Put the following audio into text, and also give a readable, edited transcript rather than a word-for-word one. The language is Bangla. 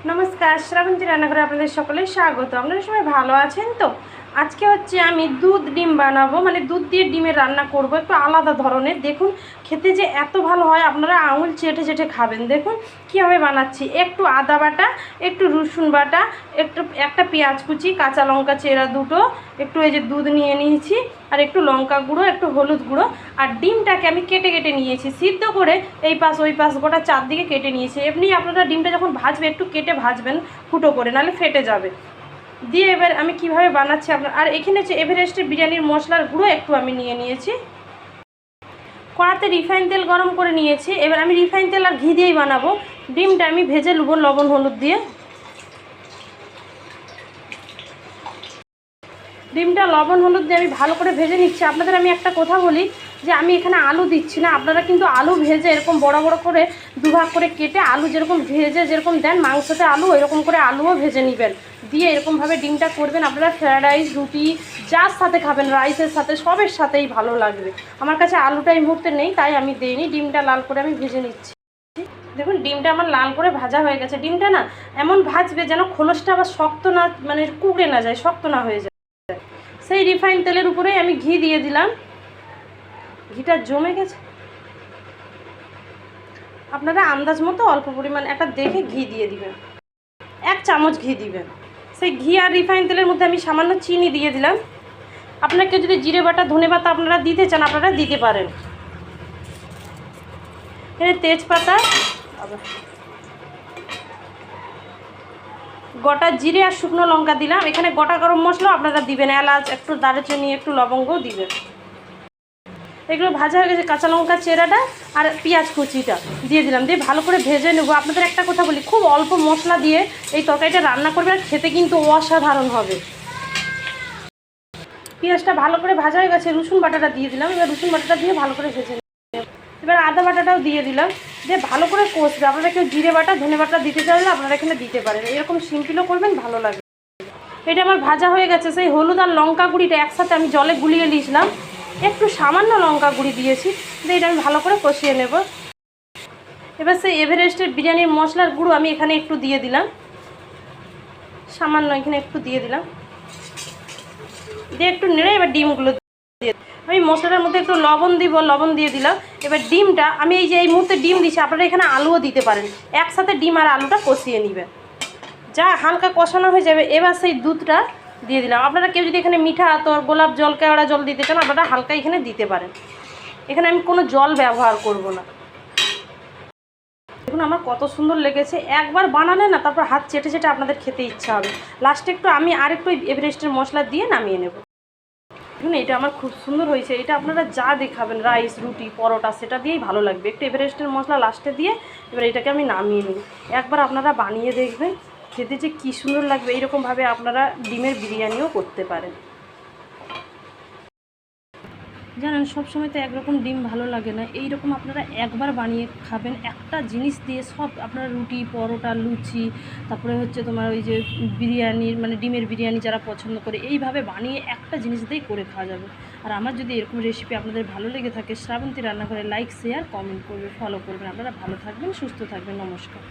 নমস্কার, শ্রাবন্তী রান্নাঘরে আপনাদের সকলে স্বাগত। আপনারা সবাই ভালো আছেন তো? আজকে হচ্ছে আমি দুধ ডিম বানাবো, মানে দুধ দিয়ে ডিমের রান্না করব, একটু আলাদা ধরনের। দেখুন খেতে যে এত ভালো হয়, আপনারা আঙুল চেটে চেটে খাবেন। দেখুন কীভাবে বানাচ্ছি। একটু আদা বাটা, একটু রসুন বাটা, একটা পেঁয়াজ কুচি, কাঁচা লঙ্কা চেরা দুটো, একটু এই যে দুধ নিয়ে নিয়েছি, আর একটু লঙ্কা গুঁড়ো, একটু হলুদ গুঁড়ো, আর ডিমটাকে আমি কেটে কেটে নিয়েছি সিদ্ধ করে, এই পাশ ওই পাশ গোটা চারদিকে কেটে নিয়েছি। এমনি আপনারা ডিমটা যখন ভাজবে একটু কেটে ভাজবেন ফুটো করে, নাহলে ফেটে যাবে। দিয়ে এবার আমি কিভাবে বানাচ্ছি আপনার, আর এখানে হচ্ছে এভারেস্টের বিরিয়ানির মশলার গুঁড়ো একটু আমি নিয়ে নিয়েছি। কড়াতে রিফাইন তেল গরম করে নিয়েছি। এবার আমি রিফাইন তেল আর ঘি দিয়েই বানাবো। ডিমটা আমি ভেজে নেবো লবণ হলুদ দিয়ে। ডিমটা লবণ হলুদ দিয়ে আমি ভালো করে ভেজে নিচ্ছি। আপনাদের আমি একটা কথা বলি, যে আমি এখানে আলু দিচ্ছি না। আপনারা কিন্তু আলু ভেজে এরকম বড় বড় করে দুভাগ করে কেটে আলু যেরকম ভেজে যেরকম দেন মাংসতে আলু, এরকম করে আলুও ভেজে নেবেন, দিয়ে এরকমভাবে ডিমটা করবেন। আপনারা ফ্রায়েড রাইস, রুটি যার সাথে খাবেন, রাইসের সাথে, সবের সাথেই ভালো লাগবে। আমার কাছে আলুটা এই মুহূর্তে নেই, তাই আমি দিইনি। ডিমটা লাল করে আমি ভেজে নিচ্ছি। দেখুন ডিমটা আমার লাল করে ভাজা হয়ে গেছে। ডিমটা না এমন ভাজবে যেন খোলসটা আবার শক্ত না, মানে কুকড়ে না যায়, শক্ত না হয়ে যায়। সেই রিফাইন তেলের উপরে আমি ঘি দিয়ে দিলাম। ঘিটা জমে গেছে, আপনারা আন্দাজ মতো অল্প পরিমাণ একটা দেখে ঘি দিয়ে দিবেন, 1 চামচ ঘি দিবেন। সেই ঘি আর রিফাইন তেলের মধ্যে আমি সামান্য চিনি দিয়ে দিলাম। আপনাকে যদি জিরে বাটা, ধনে পাতা আপনারা দিতে চান আপনারা দিতে পারেন। এখানে তেজপাতা, গোটা জিরে আর শুকনো লঙ্কা দিলাম। এখানে গোটা গরম মশলা আপনারা দিবেন, এলাচ, একটু দারুচিনি, একটু লবঙ্গও দিবেন। এগুলো ভাজা হয়ে গেছে। কাঁচা লঙ্কা চেরাটা আর পেঁয়াজ কুচিটা দিয়ে দিলাম, দিয়ে ভালো করে ভেজে নেবো। আপনাদের একটা কথা বলি, খুব অল্প মশলা দিয়ে এই তরকারিটা রান্না করবে, আর খেতে কিন্তু অসাধারণ হবে। পেঁয়াজটা ভালো করে ভাজা হয়ে গেছে। রসুন বাটাটা দিয়ে দিলাম। এবার রসুন বাটাটা দিয়ে ভালো করে ভেজে নেব। এবার আদা বাটাটাও দিয়ে দিলাম, দিয়ে ভালো করে কষবে। আপনারা কেউ জিরে বাটা, ধনে বাটা দিতে চাইলে আপনারা এখানে দিতে পারেন, এরকম সিম্পলও করবেন, ভালো লাগবে। এটা আমার ভাজা হয়ে গেছে। সেই হলুদ আর লঙ্কা গুঁড়িটা একসাথে আমি জলে গুলিয়ে নিয়েছিলাম, একটু সামান্য লঙ্কা গুঁড়ি দিয়েছি, দিয়ে এটা আমি ভালো করে কষিয়ে নেব। এবার সেই এভারেস্টের বিরিয়ানির মশলার গুঁড়ো আমি এখানে একটু দিয়ে দিলাম, সামান্য এখানে একটু দিয়ে দিলাম, দিয়ে একটু নেড়ে এবার ডিমগুলো দিয়ে, আমি মশলাটার মধ্যে একটু লবণ দিব, লবণ দিয়ে দিলাম। এবার ডিমটা আমি এই যে এই মুহূর্তে ডিম দিচ্ছি, আপনারা এখানে আলুও দিতে পারেন। একসাথে ডিম আর আলুটা কষিয়ে নেবেন, যা হালকা কষানো হয়ে যাবে। এবার সেই দুধটা দিয়ে দিলাম। আপনারা কেউ যদি এখানে মিঠা আতর, গোলাপ জল, কেওড়া জল দিতে চান আপনারা হালকা এখানে দিতে পারেন। এখানে আমি কোনো জল ব্যবহার করব না। দেখুন আমার কত সুন্দর লেগেছে। একবার বানালে না তারপর হাত চেটে চেটে আপনাদের খেতে ইচ্ছা হবে। লাস্টে একটু আমি আর একটু এভারেস্টের মশলা দিয়ে নামিয়ে নেব। দেখুন এটা আমার খুব সুন্দর হয়েছে। এটা আপনারা যা দেখাবেন, রাইস, রুটি, পরোটা, সেটা দিয়েই ভালো লাগবে। একটু এভারেস্টের মশলা লাস্টে দিয়ে এবার এটাকে আমি নামিয়ে নিই। একবার আপনারা বানিয়ে দেখবেন, খেতে যে কী সুন্দর লাগবে। এইরকমভাবে আপনারা ডিমের বিরিয়ানিও করতে পারেন। জানেন সবসময় তো একরকম ডিম ভালো লাগে না, এইরকম আপনারা একবার বানিয়ে খাবেন। একটা জিনিস দিয়ে সব আপনারা রুটি, পরোটা, লুচি, তারপরে হচ্ছে তোমার ওই যে বিরিয়ানির, মানে ডিমের বিরিয়ানি যারা পছন্দ করে, এইভাবে বানিয়ে একটা জিনিস দিয়েই করে খাওয়া যাবে। আর আমার যদি এরকম রেসিপি আপনাদের ভালো লেগে থাকে, শ্রাবন্তী রান্নাঘরে লাইক, শেয়ার, কমেন্ট করবে, ফলো করবেন। আপনারা ভালো থাকবেন, সুস্থ থাকবেন। নমস্কার।